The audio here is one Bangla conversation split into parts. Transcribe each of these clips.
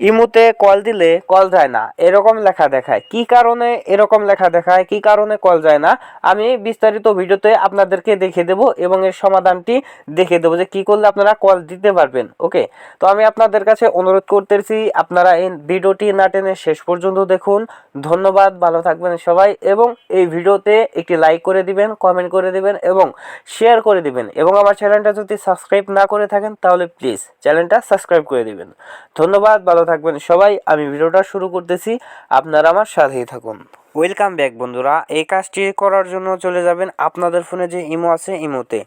ইমোতে কল দিলে কল যায় না এরকম লেখা দেখায়। কি কারণে এরকম লেখা দেখায়, কি কারণে কল যায় না, আমি বিস্তারিত ভিডিওতে আপনাদেরকে দেখিয়ে দেব এবং এর সমাধানটি দেখিয়ে দেবো যে কি করলে আপনারা কল দিতে পারবেন। ওকে, তো আমি আপনাদের কাছে অনুরোধ করতেছি আপনারা এই ভিডিওটি না টেনে শেষ পর্যন্ত দেখুন। ধন্যবাদ, ভালো থাকবেন সবাই এবং এই ভিডিওতে একটি লাইক করে দিবেন, কমেন্ট করে দিবেন এবং শেয়ার করে দিবেন এবং আমার চ্যানেলটা যদি সাবস্ক্রাইব না করে থাকেন তাহলে প্লিজ চ্যানেলটা সাবস্ক্রাইব করে দিবেন। ধন্যবাদ, ভালো থাকবেন সবাই। আমি ভিডিওটা শুরু করতেছি, আপনারা আমার সাথেই থাকুন। ওয়েলকাম ব্যাক বন্ধুরা। এই কাজটি করার জন্য চলে যাবেন আপনাদের ফোনে যে ইমো আছে ইমোতে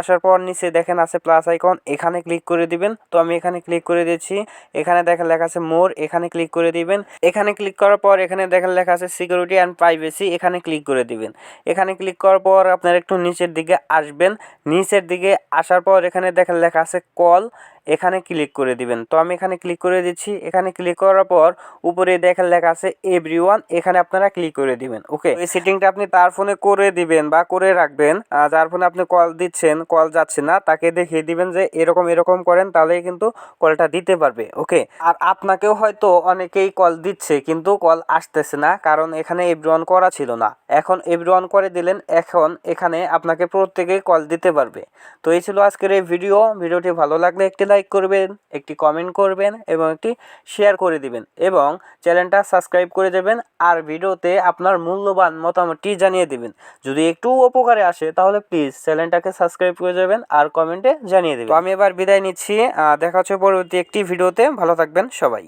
আসার পর নিচে দেখেন আছে প্লাস আইকন, এখানে ক্লিক করে দিবেন। তো আমি এখানে ক্লিক করে দিচ্ছি। এখানে দেখেন লেখা আছে মোর, এখানে ক্লিক করে দিবেন। এখানে ক্লিক করার পর এখানে দেখেন লেখা আছে সিকিউরিটি অ্যান্ড প্রাইভেসি, এখানে ক্লিক করে দিবেন। এখানে ক্লিক করার পর আপনারা একটু নিচের দিকে আসবেন। নিচের দিকে আসার পর এখানে দেখেন লেখা আছে কল, এখানে ক্লিক করে দিবেন। তো আমি এখানে ক্লিক করে দিচ্ছি। এখানে ক্লিক করার পর উপরে দেখেন লেখা আছে এভরিওয়ান, এখানে আপনারা ক্লিক করে দিবেন। ওকে, এই সেটিংটা আপনি তার ফোনে করে দিবেন বা করে রাখবেন, যার ফোনে আপনি কল দিচ্ছেন কল যাচ্ছে না তাকে দেখিয়ে দিবেন যে এরকম এরকম করেন, তাহলেই কিন্তু কলটা দিতে পারবে। ওকে, আর আপনাকেও হয়তো অনেকেই কল দিচ্ছে কিন্তু কল আসতেছে না, কারণ এখানে এভরিওয়ান করা ছিল না। এখন এভরিওয়ান করে দিলেন, এখন এখানে আপনাকে প্রত্যেকেই কল দিতে পারবে। তো এই ছিল আজকের এই ভিডিওটি ভালো লাগলে একটি লাইক করবেন, একটি কমেন্ট করবেন এবং একটি শেয়ার করে দিবেন এবং চ্যানেলটা সাবস্ক্রাইব করে দেবেন। আর ভিডিওতে আপনার মূল্যবান মতামতটি জানিয়ে দিবেন। যদি একটু উপকারে আসে তাহলে প্লিজ চ্যানেলটাকে সাবস্ক্রাইব করে যাবেন আর কমেন্টে জানিয়ে দেবেন। তো আমি এবার বিদায় নিচ্ছি, দেখা হচ্ছে পরবর্তী একটি ভিডিওতে। ভালো থাকবেন সবাই।